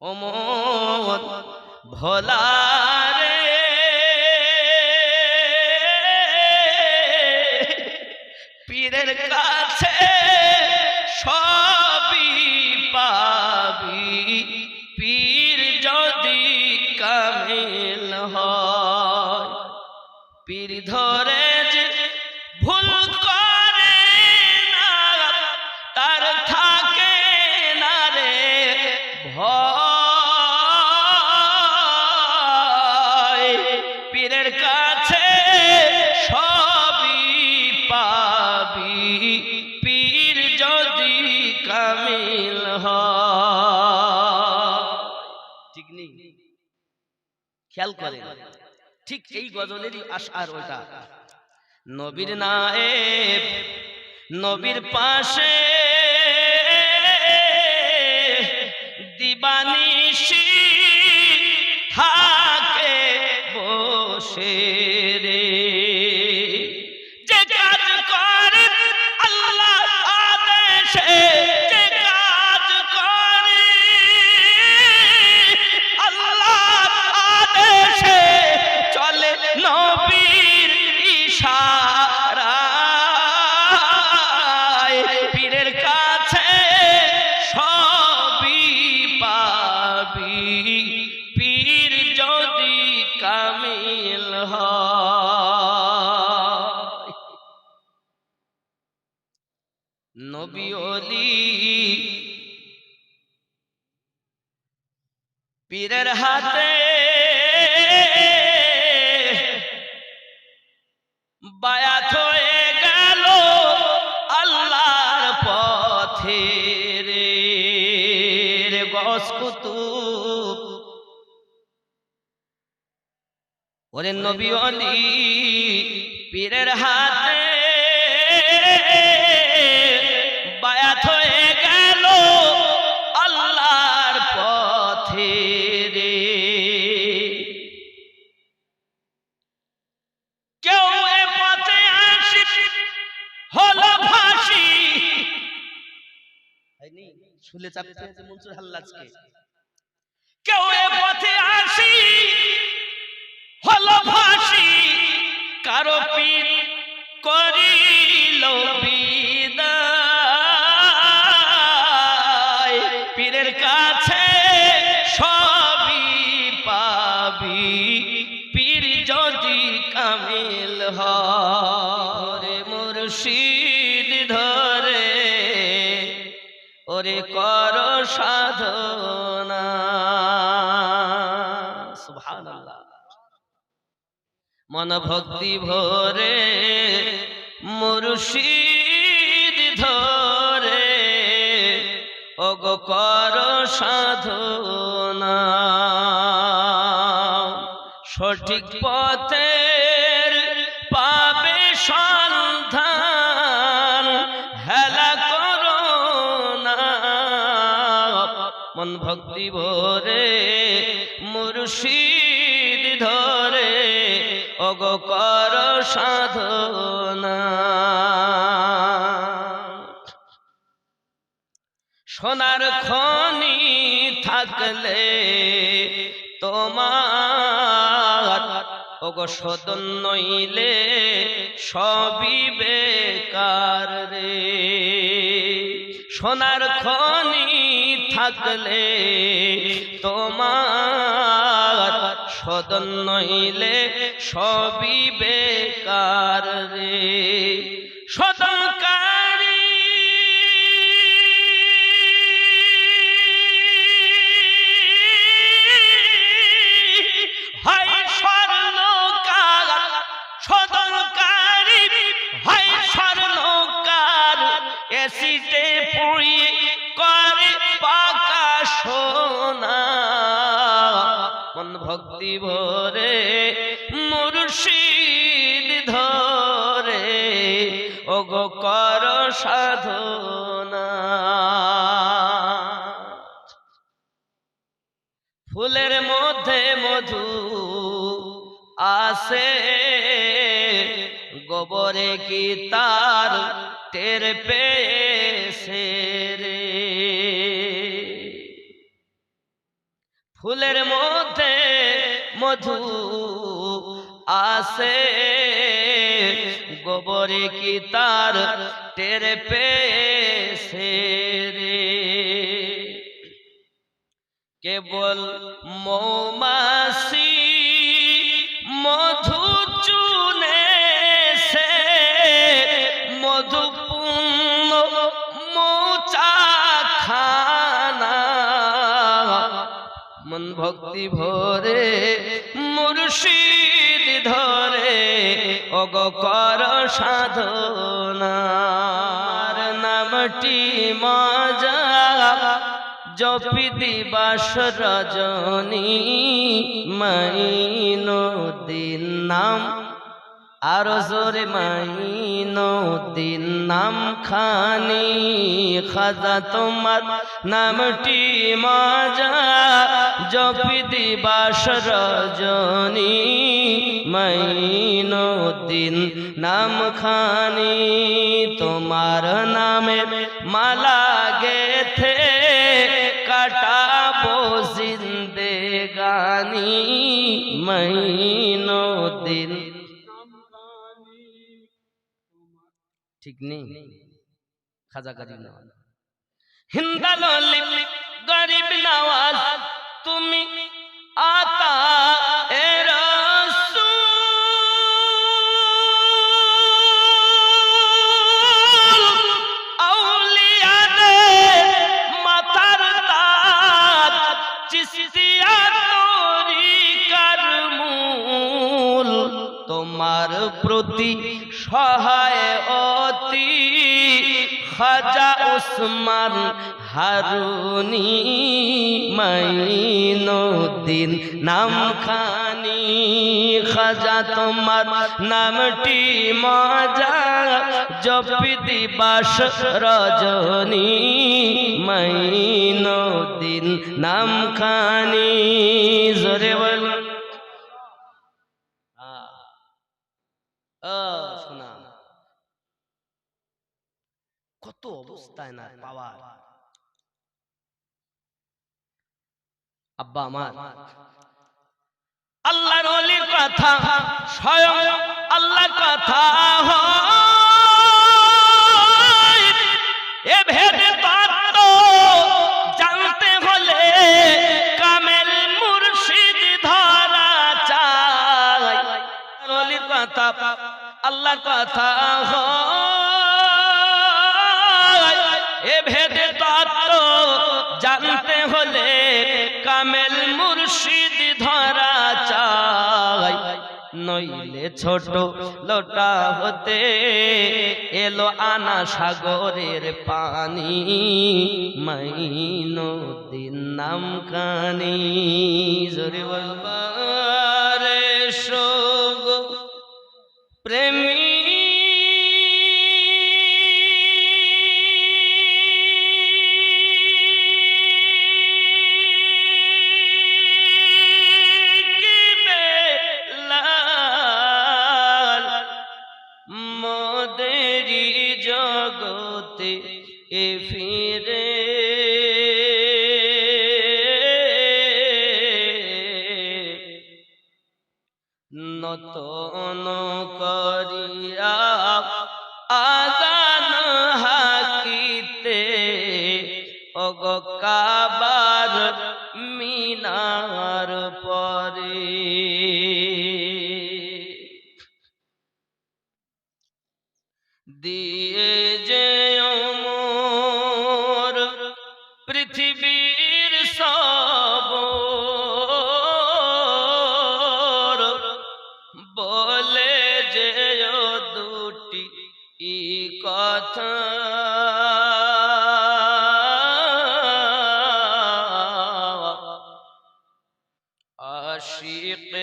ও মন ভোলা রে, পীরের কাছে সবই পাবি, পীর যদি কামিল হয়। পীর ধরে যে ভুল করে না, তার থাকে না রে ভয়। পীরের কাছে সবই পাবি, পীর যদি কামিল হয়। ঠিক নেই? খেয়াল করে, ঠিক এই গজলেরই আশার ওটা। নবীর নায়েব নবীর পাশে দিবানিশি থাকে বসে রে, যে কাজ করে আল্লাহ আদেশে, যে কাজ করে আল্লাহ আদেশে, চলে নবীর ইশারায়। পীরের কাছে সবই পাবি, পীর যদি কামিল হয়। নবী ওলি পীরের হাতে বায়াত হয়ে গেল আল্লাহর পথে রে। গস কুতুব ওরে নবী ওলি পীরের হাতে বায়াত হয়ে গেল আল্লাহর পথে রে। কেউ এ পথে আসি হলো ফাঁসি, শুলে চাপতে মনসুর হাল্লাজকে। কেউ এ পথে আসি হলো ফাঁসি, কারো পীর করিল বিদায়। পীরের কাছে সবই পাবি, পীর যদি কামিল হয়। মুর্শিদ ধরে ওরে কর সাধনা, সুবহানাল্লাহ। মন ভক্তি ভরে মুর্শিদ ধরে ওগো কর সাধনা। সঠিক পথের পাবে সন্ধান, হেলা করো না। মন ভক্তি ভরে মুর্শিদ ধরে ওগো কর সাধনা। সোনার খনি থাকলে তোমার ওগো সদন নইলে সবই বেকার রে। সোনার খনি থাকলে তোমার সদন নইলে সবই বেকার রে। সদনকারী হয় স্বর্ণকার, সদনকারী হয় স্বর্ণকার, এসিতে পুড়ি করে পাকা সোনা। মন ভক্তি ভরে মুর্শিদ ধরে ওগো কর সাধনা। ফুলের মধ্যে মধু আছে, গোবরে কি তার টের পেয়েছে রে। ফুলের মধ্যে মধু আছে, গোবরে কি তার টের পেয়েছে রে। কেবল মৌমাছি মধু চুনেছে, মধুপূর্ণ মৌচাখানা, মন ভক্তি ভরে মুর্শিদ ধরে ওগো কর সাধনার নামটি মজা জপি দিবাস রজনী মাইনুদ্দিন নাম আরো জোরে মাইনুদ্দিন নাম খানি খাজা তোমার নামটি মজা জপি দিবাস রজনী মাইনুদ্দিন নাম খানি তোমার নামে মালা গেথে কাটাবো জিন্দেগানি মাইনুদ্দিন। ঠিক নেই খাজা গরিব নওয়াজ হিন্দালি গরিব নওয়াজ তুমি আতা এ রাসূল আউলিয়াদের মাথার তাজ চিশতিয়া তরিকার মূল তোমার প্রতি সহায় অতি খাজা উসমান হারুনি মাইনুদ্দিন নাম খানি খাজা তোমার নামটি মজা জপি দিবাস রজনী মাইনুদ্দিন নাম খানি জোরে বল। শোনা কত অবস্থায় না পাওয়ার। আব্বা আমার আল্লাহর ওলির কথা স্বয়ং আল্লাহর কথা হয়, এ ভেদে তত্ত্ব জানতে হলে কামেল মুর্শিদ ধরা চাই। ওলির কথা আল্লাহর কথা হয়, এ ভেদে তত্ত্ব জানতে হলে কামেল মুর্শিদ ধরা চাই। নইলে ছোট লোটা হতে এলো আনা সাগরের পানি মাইনুদ্দিন নাম খানি জোরে বলবা রে সোগ প্রেমী জগতে এ ফিরে নতন করিয়া আজান হাকিতে ওগো কাবার মিনার পরে দিয়ে যে মোর পৃথিবীর সব বলে যে দুটি কথা আশিক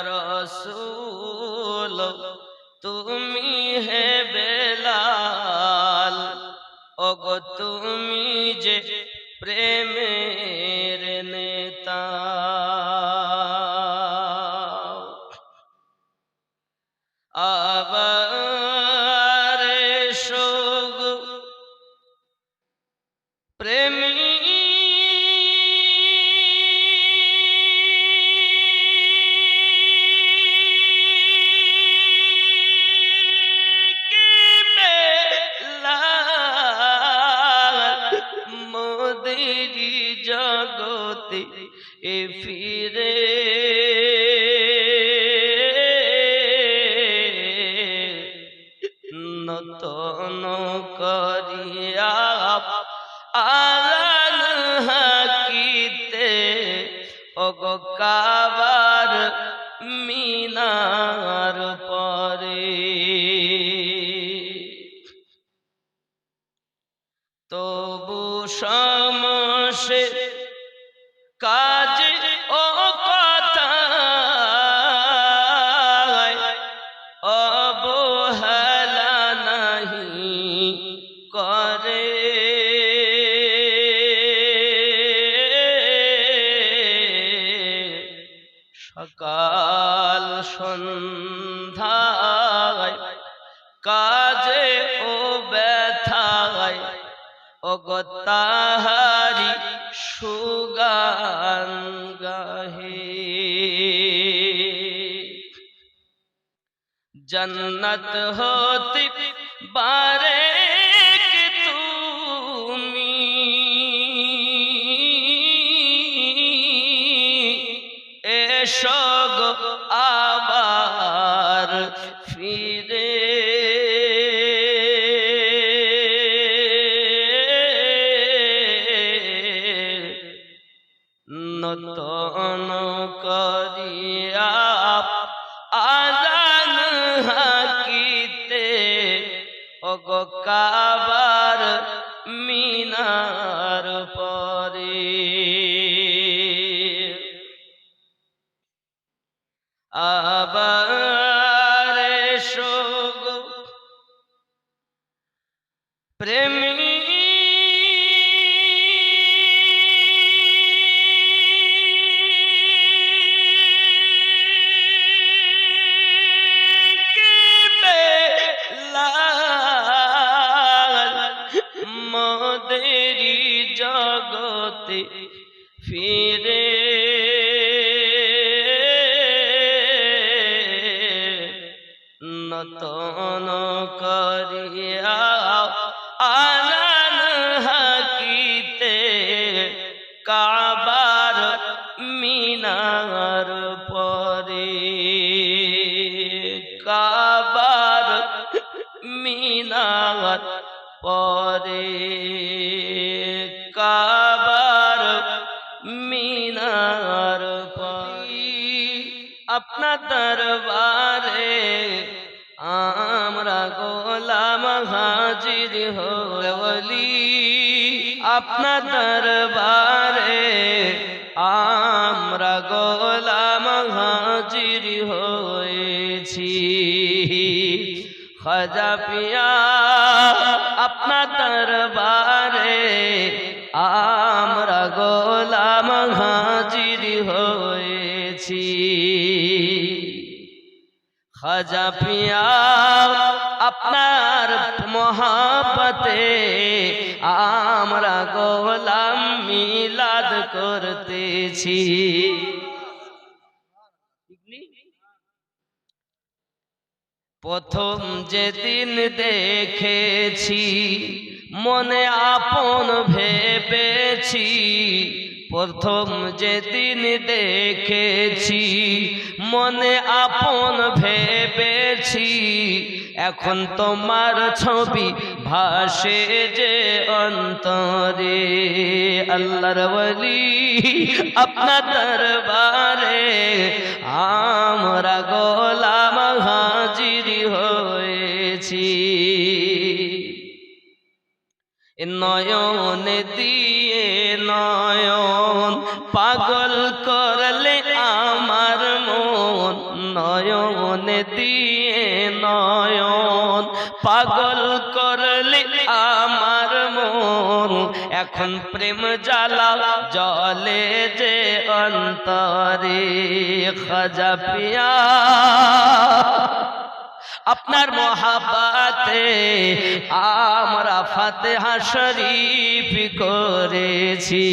রাসূল তুমি হে বেলাল ওগো তুমি যে প্রেমের নেতা আবার সোগ জগতে ফিরে নতন করিয়া আলান হাকিতে ওগো কাবার মিনার পরে তবু সমসে কাজ ও কথায় অবহেলা নাহি করে সকাল সন্ধ্যায় কাজে ও ব্যথায় ওগো তাহারি সুগান গাহে জন্নত হতে বারে তুমি এসো গো আবার ফিরে নতন করিয়া আজান হাকিতে ওগো কাবার মিনার পরে আবার এসো গো প্রেমী মোদেরি জগতে ফিরে নতন করিয়া আনান হাকিতে কাবার মিনার পরে কাবার মিনার পরে কাবার মিনার পরে আপনার দরবারে আমরা গোলাম হাজির হলি আপনার দরবারে আমরা গোলাম হাজির হয়েছি খাজা পিয়া আপনার দরবারে আমরা গোলাম হাজির হয়েছি খাজা পিয়া আপনার মহাব্বতে আমরা গোলাম মিলাদ করতেছি প্রথম যেদিন দেখেছি মনে আপন ভেবেছি প্রথম যেদিন দেখেছি মনে আপন ভেবেছি এখন তোমার ছবি ভাসে যে অন্তরে আল্লাহর ওলি আপনার দরবারে আমরা গোলাম হাজির হয়েছি নয়ন দিয়ে নয়ন পাগল করলে আমার মন নয়ন দিয়ে নয়ন পাগল করলে আমার মন এখন প্রেম জ্বালা জলে যে অন্তরে খাজা পিয়া আপনার মহাব্বতে আমরা ফাতিহা শরীফ করেছি।